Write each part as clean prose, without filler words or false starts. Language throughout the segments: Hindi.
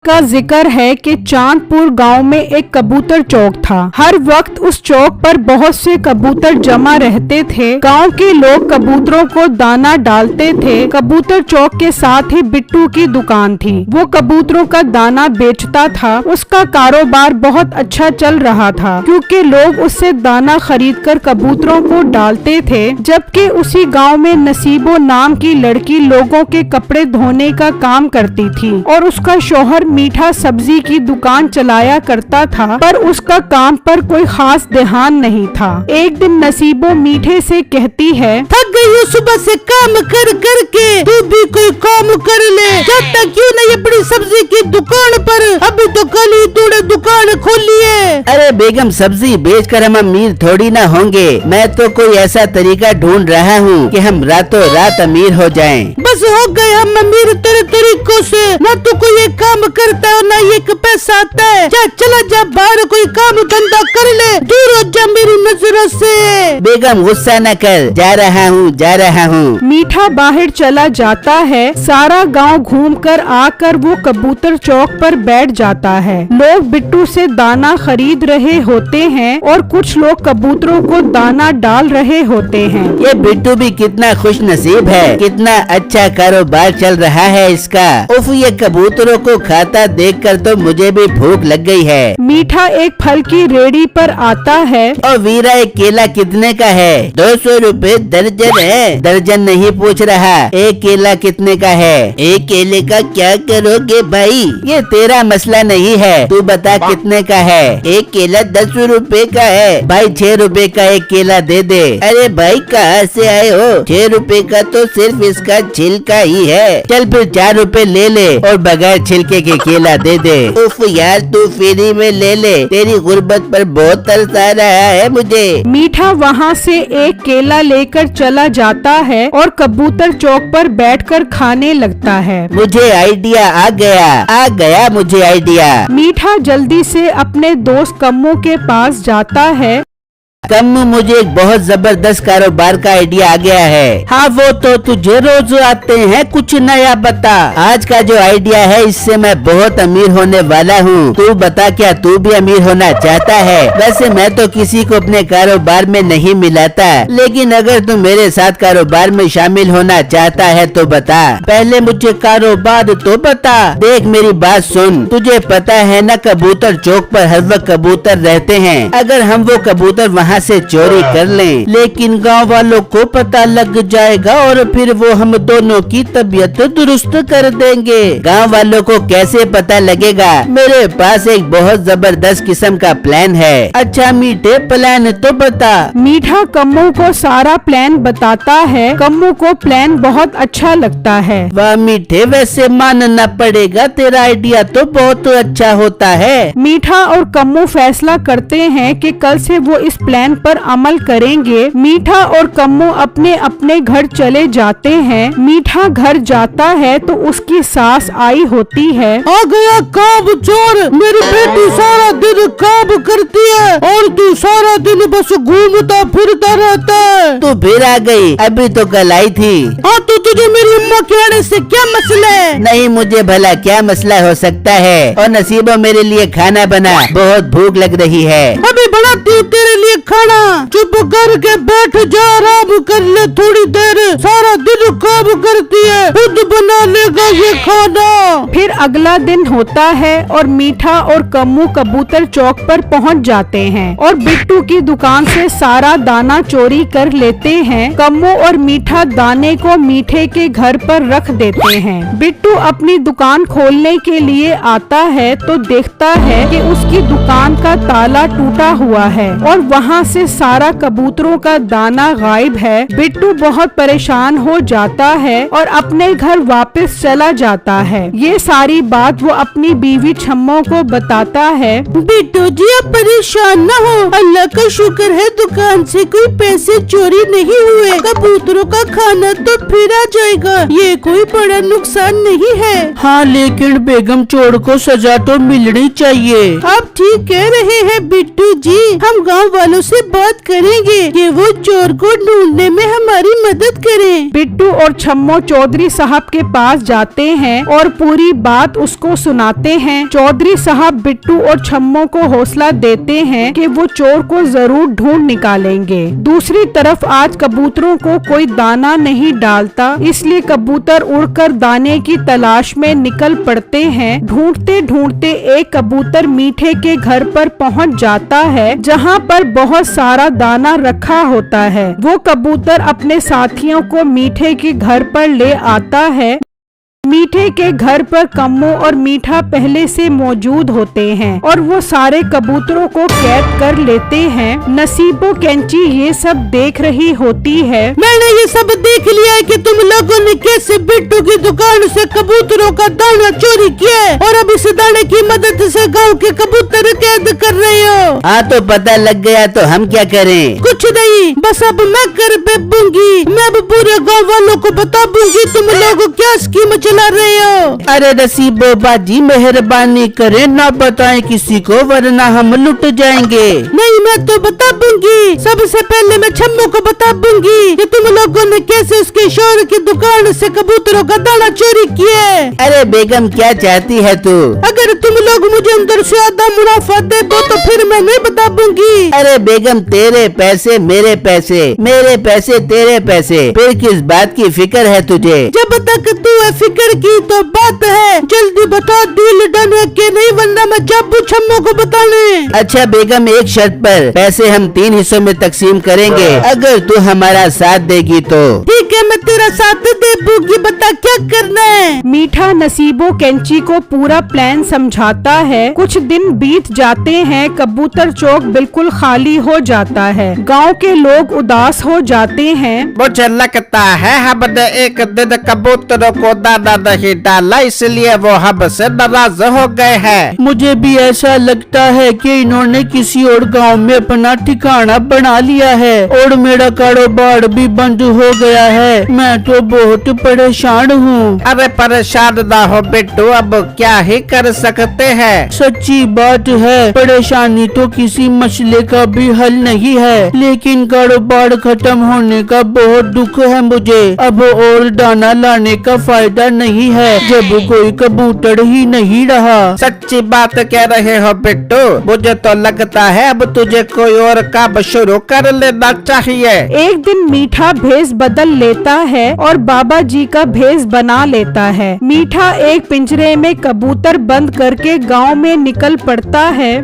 का जिक्र है कि चांदपुर गांव में एक कबूतर चौक था। हर वक्त उस चौक पर बहुत से कबूतर जमा रहते थे। गांव के लोग कबूतरों को दाना डालते थे। कबूतर चौक के साथ ही बिट्टू की दुकान थी। वो कबूतरों का दाना बेचता था। उसका कारोबार बहुत अच्छा चल रहा था क्योंकि लोग उससे दाना खरीदकर कबूतरों को डालते थे। जबकि उसी गाँव में नसीबो नाम की लड़की लोगों के कपड़े धोने का काम करती थी और उसका शौहर मीठा सब्जी की दुकान चलाया करता था, पर उसका काम पर कोई खास ध्यान नहीं था। एक दिन नसीबो मीठे से कहती है, थक गई हूँ सुबह से काम कर कर के, तू भी कोई काम कर ले। जाता क्यों नहीं अपनी सब्जी की दुकान पर? अभी तो कल ही तूने दुकान खोली है। अरे बेगम, सब्जी बेचकर हम अमीर थोड़ी ना होंगे। मैं तो कोई ऐसा तरीका ढूंढ रहा हूँ कि हम रातों रात अमीर हो जाएं। बस हो गए हम अमीर तेरे तरीकों से। ना तो कोई एक काम करता है ना एक पैसा आता है। जा चला जा बाहर कोई काम धंधा कर ले, दूर हो जा मेरी नजरों से। बेगम गुस्सा न कर, जा रहा हूँ जा रहा हूँ। मीठा बाहर चला जाता है। सारा गांव घूमकर आकर वो कबूतर चौक पर बैठ जाता है। लोग बिट्टू से दाना खरीद रहे होते हैं और कुछ लोग कबूतरों को दाना डाल रहे होते हैं। ये बिट्टू भी कितना खुश नसीब है, कितना अच्छा कारोबार चल रहा है इसका। उफ, ये कबूतरों को खाता देखकर तो मुझे भी भूख लग गई है। मीठा एक फल की रेडी पर आता है। और वीरा, एक केला कितने का है? 200 रुपए दर्जन है। दर्जन नहीं पूछ रहा, एक केला कितने का है? एक केले का क्या करोगे भाई? ये तेरा मसला नहीं है, तू बता कितने का है? एक केला 10 रुपए का है भाई। 6 रुपए का एक केला दे दे। अरे भाई कहाँ से आए हो? 6 रुपए का तो सिर्फ इसका छिलका ही है। चल फिर 4 रुपए ले ले और बगैर छिलके के केला दे दे। उफ यार, तू फ्री में ले ले, तेरी गुर्बत पर बहुत तरस आ रहा है मुझे। मीठा वहाँ से एक केला लेकर चला जाता है और कबूतर चौक पर बैठकर खाने लगता है। मुझे आइडिया आ गया मुझे आइडिया। मीठा जल्दी से अपने दोस्त कम्मू के पास जाता है। कम्मू, मुझे एक बहुत जबरदस्त कारोबार का आइडिया आ गया है। हाँ, वो तो तुझे रोज आते हैं, कुछ नया बता। आज का जो आइडिया है इससे मैं बहुत अमीर होने वाला हूँ। तू बता, क्या तू भी अमीर होना चाहता है? वैसे मैं तो किसी को अपने कारोबार में नहीं मिलाता, लेकिन अगर तू मेरे साथ कारोबार में शामिल होना चाहता है तो बता। पहले मुझे कारोबार तो बता। देख मेरी बात सुन, तुझे पता है न कबूतर चौक पर हर वक्त कबूतर रहते हैं। अगर हम वो कबूतर वहाँ से चोरी कर लें, लेकिन गांव वालों को पता लग जाएगा और फिर वो हम दोनों की तबीयत दुरुस्त कर देंगे। गांव वालों को कैसे पता लगेगा? मेरे पास एक बहुत जबरदस्त किस्म का प्लान है। अच्छा मीठे, प्लान तो बता। मीठा कम्मू को सारा प्लान बताता है। कम्मू को प्लान बहुत अच्छा लगता है। वाह मीठे, वैसे मानना पड़ेगा, तेरा आइडिया तो बहुत अच्छा होता है। मीठा और कम्मू फैसला करते हैं कि कल से वो इस प्लान पर अमल करेंगे। मीठा और कम्मू अपने अपने घर चले जाते हैं। मीठा घर जाता है तो उसकी सास आई होती है। आ गया काम चोर, मेरी बेटी सारा दिन काम करती है और तू सारा दिन बस घूमता फिरता रहता है। तू फिर आ गई? अभी तो कल आई थी। हाँ, तो तुझे मेरी अम्मा के आने से क्या मसला है? नहीं, मुझे भला क्या मसला हो सकता है? और नसीबो, मेरे लिए खाना बना, बहुत भूख लग रही है। अभी बनाती हूँ तेरे लिए खाना। चुप करके बैठ जा, आराम कर ले थोड़ी देर। सारा दिन काम करती है, खुद बना लेगा ये खाना। फिर अगला दिन होता है और मीठा और कम्मू कबूतर चौक पर पहुंच जाते हैं और बिट्टू की दुकान से सारा दाना चोरी कर लेते हैं। कम्मू और मीठा दाने को मीठे के घर पर रख देते हैं। बिट्टू अपनी दुकान खोलने के लिए आता है तो देखता है कि उसकी दुकान का ताला टूटा हुआ है और वहाँ से सारा कबूतरों का दाना गायब है। बिट्टू बहुत परेशान हो जाता है और अपने घर वापस चला जाता है। ये सारी बात वो अपनी बीवी छम्मो को बताता है। बिट्टू जी, आप परेशान न हो, अल्लाह का शुक्र है दुकान से कोई पैसे चोरी नहीं हुए। कबूतरों का खाना तो फिर आ जाएगा, ये कोई बड़ा नुकसान नहीं है। हाँ, लेकिन बेगम, चोर को सजा तो मिलनी चाहिए। आप ठीक कह रहे हैं बिट्टू जी, जी, हम गांव वालों से बात करेंगे कि वो चोर को ढूंढने में हमारी मदद करें। बिट्टू और छम्मो चौधरी साहब के पास जाते हैं और पूरी बात उसको सुनाते हैं। चौधरी साहब बिट्टू और छम्मो को हौसला देते हैं कि वो चोर को जरूर ढूंढ निकालेंगे। दूसरी तरफ आज कबूतरों को कोई दाना नहीं डालता, इसलिए कबूतर उड़कर दाने की तलाश में निकल पड़ते हैं। ढूंढते ढूंढते एक कबूतर मीठे के घर पर पहुंच जाता है, जहां पर बहुत सारा दाना रखा होता है। वो कबूतर अपने साथियों को मीठे के घर पर ले आता है। मीठे के घर पर कम्मो और मीठा पहले से मौजूद होते हैं और वो सारे कबूतरों को कैद कर लेते हैं। नसीबो कैंची ये सब देख रही होती है। मैंने ये सब देख लिया है कि तुम लोगों ने कैसे बिट्टू की दुकान से कबूतरों का दाना चोरी किया है और अब इस दाने की मदद से गांव के कबूतर कैद कर रहे हो। हाँ तो पता लग गया तो हम क्या करें? कुछ नहीं, बस अब मैं कर बेबूंगी। मैं अब पूरे गांव वालों को बता दूंगी तुम लोग क्या स्कीम चला रहे हो। अरे नसीबो बाजी मेहरबानी करें, ना बताएं किसी को वरना हम लुट जाएंगे। नहीं, मैं तो बता दूंगी। सबसे पहले मैं छम्मो को बता दूंगी कि तुम लोगों ने कैसे उसके शोर की दुकान से कबूतरों का दाना चोरी किया। अरे बेगम क्या चाहती है तू? अगर तुम लोग मुझे अंदर से आधा मुनाफा दे दो तो फिर मैं नहीं बता दूंगी। अरे बेगम तेरे पैसे मेरे पैसे, मेरे पैसे तेरे पैसे, फिर किस बात की फिक्र है तुझे? जब तक तू फिक्र की तो बात है, जल्दी बता डील डन है कि नहीं वरना मैं जाबू छम्मो को बताने। अच्छा बेगम एक शर्त पर, पैसे हम 3 हिस्सों में तकसीम करेंगे अगर तू हमारा साथ देगी तो। ठीक है, मैं तेरा साथ दे दूंगी, बता क्या करना है। मीठा नसीबो कैंची को पूरा प्लान समझाता है। कुछ दिन बीत जाते हैं, कबूतर चौक बिल्कुल खाली हो जाता है। गांव के लोग उदास हो जाते हैं। मुझे लगता है हमने एक दिन कबूतरों को दाना नहीं डाला, इसलिए वो हमसे नाराज हो गए हैं। मुझे भी ऐसा लगता है कि इन्होंने किसी और गांव में अपना ठिकाना बना लिया है और मेरा कारोबार भी बंद हो गया है। मैं तो बहुत परेशान हूँ। अरे परेशान ना हो बिट्टू, अब क्या ही कर सकते हैं। सच्ची बात है, परेशानी तो किसी मसले का भी हल नहीं है, लेकिन कारोबार खत्म होने का बहुत दुख है मुझे। अब और दाना लाने का फायदा नहीं है जब कोई कबूतर ही नहीं रहा। सच्ची बात कह रहे हो बिट्टू, मुझे तो लगता है अब तुझे कोई और काम शुरू कर लेना चाहिए। एक दिन मीठा भेष बदल लेता है और बाबा जी का भेष बना लेता है। मीठा एक पिंजरे में कबूतर बंद करके गांव में निकल पड़ता है।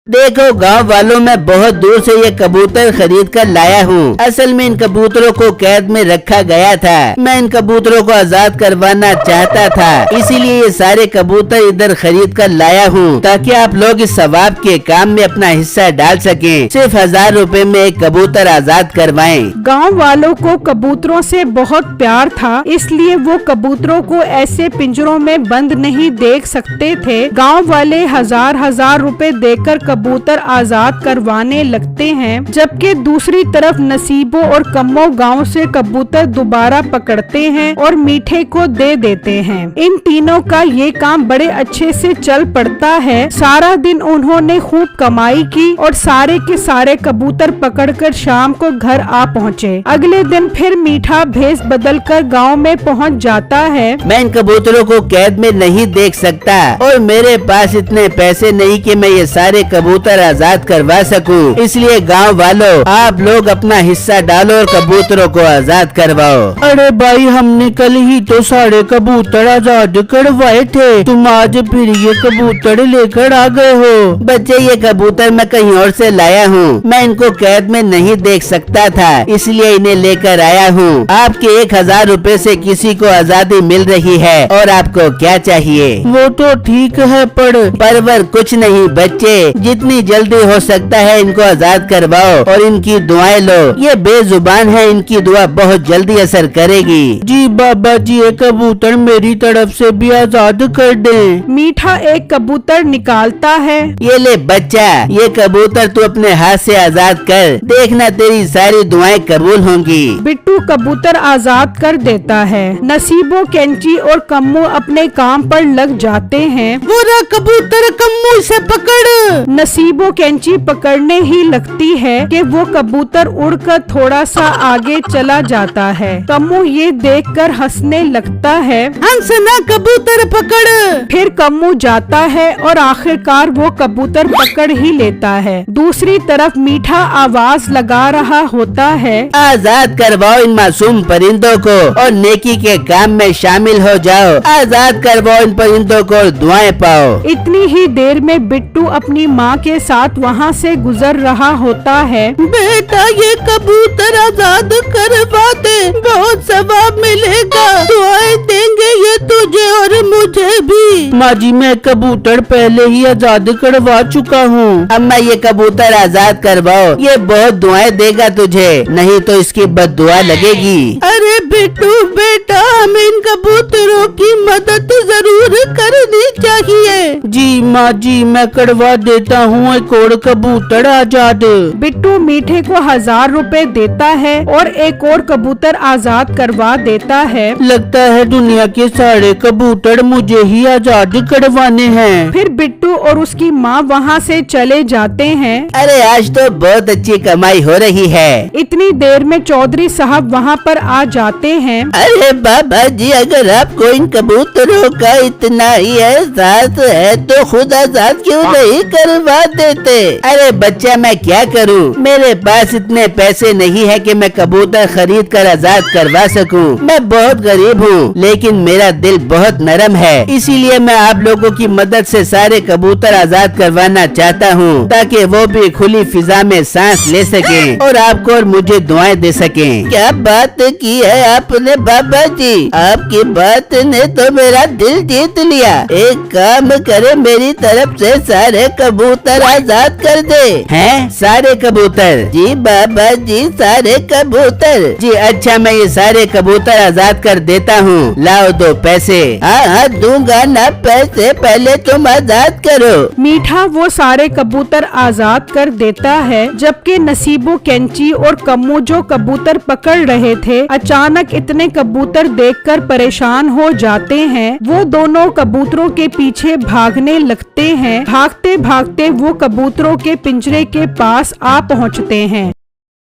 देखो गांव वालों, मैं बहुत दूर से ये कबूतर खरीद कर लाया हूँ। असल में इन कबूतरों को कैद में रखा गया था। मैं इन कबूतरों को आजाद करवाना चाहता था, इसीलिए ये सारे कबूतर इधर खरीद कर लाया हूँ ताकि आप लोग इस सवाब के काम में अपना हिस्सा डाल सकें। सिर्फ 1000 रुपए में एक कबूतर आजाद करवाएं। गांव वालों को कबूतरों से बहुत प्यार था, इसलिए वो कबूतरों को ऐसे पिंजरों में बंद नहीं देख सकते थे। गांव वाले हजार रुपए देकर कबूतर आजाद करवाने लगते हैं, जबकि दूसरी तरफ नसीबो और कम्मो गांव से कबूतर दोबारा पकड़ते हैं और मीठे को दे देते हैं। इन तीनों का ये काम बड़े अच्छे से चल पड़ता है। सारा दिन उन्होंने खूब कमाई की और सारे के सारे कबूतर पकड़कर शाम को घर आ पहुँचे। अगले दिन फिर मीठा भेष बदलकर गांव में पहुँच जाता है। मैं इन कबूतरों को कैद में नहीं देख सकता और मेरे पास इतने पैसे नहीं कि मैं ये सारे कबूतर आजाद करवा सकूं, इसलिए गांव वालों आप लोग अपना हिस्सा डालो और कबूतरों को आजाद करवाओ। अरे भाई, हमने कल ही तो सारे कबूतर आजाद करवाए थे, तुम आज फिर ये कबूतर लेकर आ गए हो। बच्चे, ये कबूतर मैं कहीं और से लाया हूँ, मैं इनको कैद में नहीं देख सकता था, इसलिए इन्हें लेकर आया हूँ। आपके 1000 रुपए से किसी को आजादी मिल रही है और आपको क्या चाहिए? वो तो ठीक है, पर कुछ नहीं बच्चे, जितनी जल्दी हो सकता है इनको आजाद करवाओ और इनकी दुआएं लो। ये बेजुबान है, इनकी दुआ बहुत जल्दी असर करेगी। जी बाबा जी, ये कबूतर मेरी तरफ से भी आजाद कर दे। मीठा एक कबूतर निकालता है। ये ले बच्चा, ये कबूतर तू अपने हाथ से आजाद कर, देखना तेरी सारी दुआएं कबूल होंगी। बिट्टू कबूतर आजाद कर देता है। नसीबो कैंची और कम्मो अपने काम पर लग जाते हैं। वो रहा कबूतर, कम्मू से पकड़। नसीबो कैंची पकड़ने ही लगती है कि वो कबूतर उड़कर थोड़ा सा आगे चला जाता है। कम्मू ये देखकर हंसने लगता है। हंसना कबूतर पकड़। फिर कम्मू जाता है और आखिरकार वो कबूतर पकड़ ही लेता है। दूसरी तरफ मीठा आवाज लगा रहा होता है, आजाद करवाओ इन मासूम परिंदों को और नेकी के काम में शामिल हो जाओ। आजाद करवाओ इन परिंदों को और दुआएं पाओ। इतनी ही देर में बिट्टू अपनी माँ के साथ वहाँ से गुजर रहा होता है। बेटा ये कबूतर आजाद करवा दे, बहुत सवाब मिलेगा। दुआएं देंगे ये तुझे और मुझे भी। माँ जी मैं कबूतर पहले ही आजाद करवा चुका हूँ। अम्मा ये कबूतर आजाद करवाओ, ये बहुत दुआएं देगा तुझे, नहीं तो इसकी बद्दुआ लगेगी। अरे बिट्टू बेटा, हमें इन कबूतरों की मदद जरूर करनी चाहिए। जी माँ जी मैं करवा देता हूँ एक और कबूतर आजाद। बिट्टू मीठे को 1000 रुपए देता है और एक और कबूतर आजाद करवा देता है। लगता है दुनिया के सारे कबूतर मुझे ही आजाद करवाने हैं। फिर बिट्टू और उसकी माँ वहाँ से चले जाते हैं। अरे आज तो बहुत अच्छी कमाई हो रही है। इतनी देर में चौधरी साहब वहाँ पर आ जाते हैं। अरे बाबा जी अगर आपको इन कबूतरों का इतना ही एहसास है तो खुद आजाद क्यों नहीं करवा देते। अरे बच्चा मैं क्या करूं, मेरे पास इतने पैसे नहीं है कि मैं कबूतर खरीद कर आजाद करवा सकूं। मैं बहुत गरीब हूं, लेकिन मेरा दिल बहुत नरम है, इसीलिए मैं आप लोगों की मदद से सारे कबूतर आजाद करवाना चाहता हूं, ताकि वो भी खुली फिजा में सांस ले सकें और आपको और मुझे दुआएं दे सकें। क्या बात की है आपने बाबा जी, आपकी बात ने तो मेरा दिल जीत लिया। एक काम करे, मेरी तरफ से सारे कबूतर आजाद कर दे। हैं? सारे कबूतर? जी बाबा जी सारे कबूतर। जी अच्छा मैं ये सारे कबूतर आजाद कर देता हूँ, लाओ 2 पैसे। हाँ दूंगा ना पैसे, पहले तुम आजाद करो। मीठा वो सारे कबूतर आजाद कर देता है, जबकि नसीबो कैंची और कम्मू जो कबूतर पकड़ रहे थे अचानक इतने कबूतर देखकर परेशान हो जाते हैं। वो दोनों कबूतरों के पीछे भागने लगते हैं। भागते भागते वो कबूतरों के पिंजरे के पास आ पहुँचते हैं।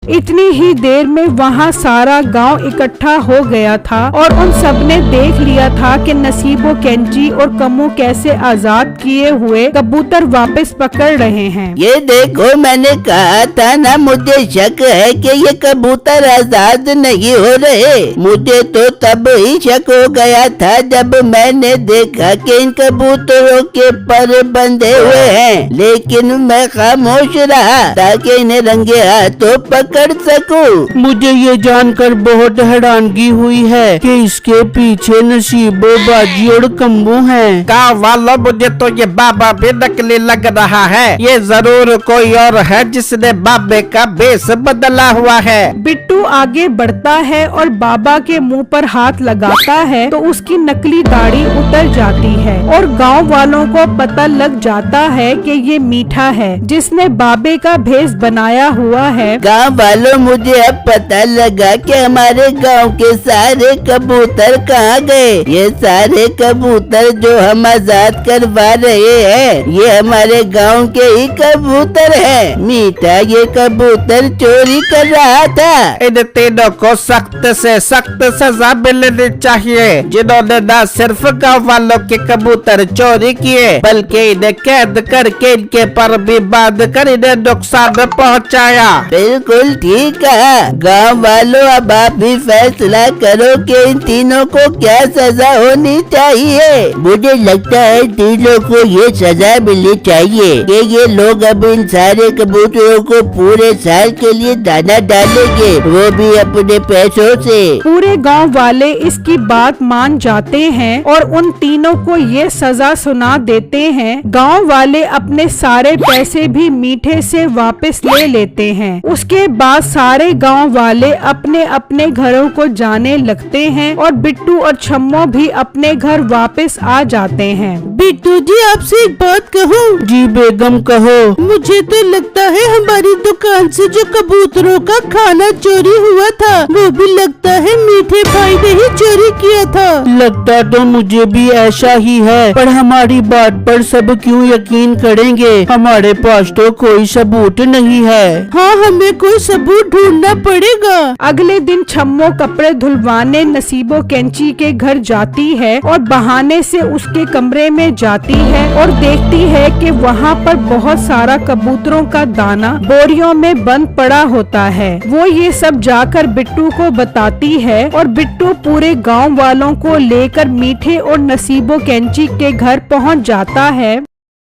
इतनी ही देर में वहाँ सारा गांव इकट्ठा हो गया था और उन सब ने देख लिया था कि नसीबो कैंची और कम्मू कैसे आजाद किए हुए कबूतर वापस पकड़ रहे हैं। ये देखो मैंने कहा था ना, मुझे शक है कि ये कबूतर आजाद नहीं हो रहे। मुझे तो तब ही शक हो गया था जब मैंने देखा कि इन कबूतरों के पर बंधे हुए हैं, लेकिन मैं खामोश रहा ताकि इन्हें रंगे हाथों पकड़ सकूं। मुझे ये जानकर बहुत हैरानगी हुई है कि इसके पीछे नसीबो बाजी और कम्बू हैं। गाँव वालों मुझे तो ये बाबा भी नकली लग रहा है। ये जरूर कोई और है जिसने बाबे का बेस बदला हुआ है। बिट्टू आगे बढ़ता है और बाबा के मुंह पर हाथ लगाता है तो उसकी नकली दाढ़ी उतर जाती है और गांव वालों को पता लग जाता है कि ये मीठा है जिसने बाबे का भेष बनाया हुआ है। गाँव वालों मुझे अब पता लगा कि हमारे गांव के सारे कबूतर कहाँ गए। ये सारे कबूतर जो हम आजाद करवा रहे हैं ये हमारे गांव के ही कबूतर हैं। मीठा ये कबूतर चोरी कर रहा था। इन तीनों को सख्त से सख्त सजा मिलनी चाहिए, जिन्होंने न सिर्फ गाँव वालों के कबूतर चोरी किए बल्कि इन्हें कैद करके इनके पर भी बांध कर इन्हें नुकसान पहुँचाया। बिल्कुल ठीक है। गाँव वालों अब आप भी फैसला करो कि इन तीनों को क्या सजा होनी चाहिए। मुझे लगता है तीनों को ये सजा मिलनी चाहिए कि ये लोग अब इन सारे कबूतरों को पूरे साल के लिए दाना डालेंगे, वो भी अपने पैसों से। पूरे गांव वाले इसकी बात मान जाते हैं और उन तीनों को ये सजा सुना देते हैं। गांव वाले अपने सारे पैसे भी मीठे से वापस ले लेते हैं। उसके बाद सारे गांव वाले अपने अपने घरों को जाने लगते हैं और बिट्टू और छम्मो भी अपने घर वापस आ जाते हैं। बिट्टू जी आपसे एक बात कहूँ? जी बेगम कहो। मुझे तो लगता है हमारी दुकान से जो कबूतरों का खाना चोरी हुआ था वो भी लगता है मीठे भाई ने ही चोरी किया था। लगता तो मुझे भी ऐसा ही है, पर हमारी बात पर सब क्यों यकीन करेंगे? हमारे पास तो कोई सबूत नहीं है। हाँ, हमें कोई सबूत ढूंढना पड़ेगा। अगले दिन छम्मो कपड़े धुलवाने नसीबो कैंची के घर जाती है और बहाने से उसके कमरे में जाती है और देखती है कि वहाँ पर बहुत सारा कबूतरों का दाना बोरियों में बंद पड़ा होता है। वो ये सब जाकर बिट्टू को बताती है और बिट्टू पूरे गांव वालों को लेकर मीठे और नसीबो कैंची के घर पहुँच जाता है।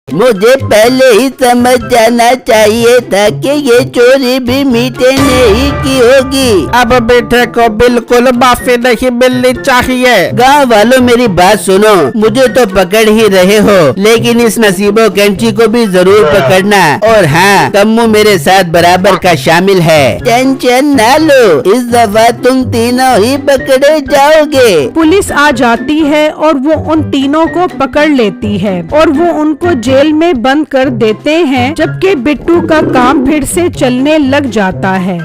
मुझे पहले ही समझ जाना चाहिए था कि ये चोरी भी मीठे ने ही की होगी। अब मीठे को बिल्कुल माफी नहीं मिलनी चाहिए। गांव वालों मेरी बात सुनो, मुझे तो पकड़ ही रहे हो, लेकिन इस नसीबो कैंची को भी जरूर पकड़ना। और हाँ, कम्मू मेरे साथ बराबर का शामिल है। टेंशन ना लो, इस दफा तुम तीनों ही पकड़े जाओगे। पुलिस आ जाती है और वो उन तीनों को पकड़ लेती है और वो उनको जेल में बंद कर देते हैं, जबकि बिट्टू का काम फिर से चलने लग जाता है।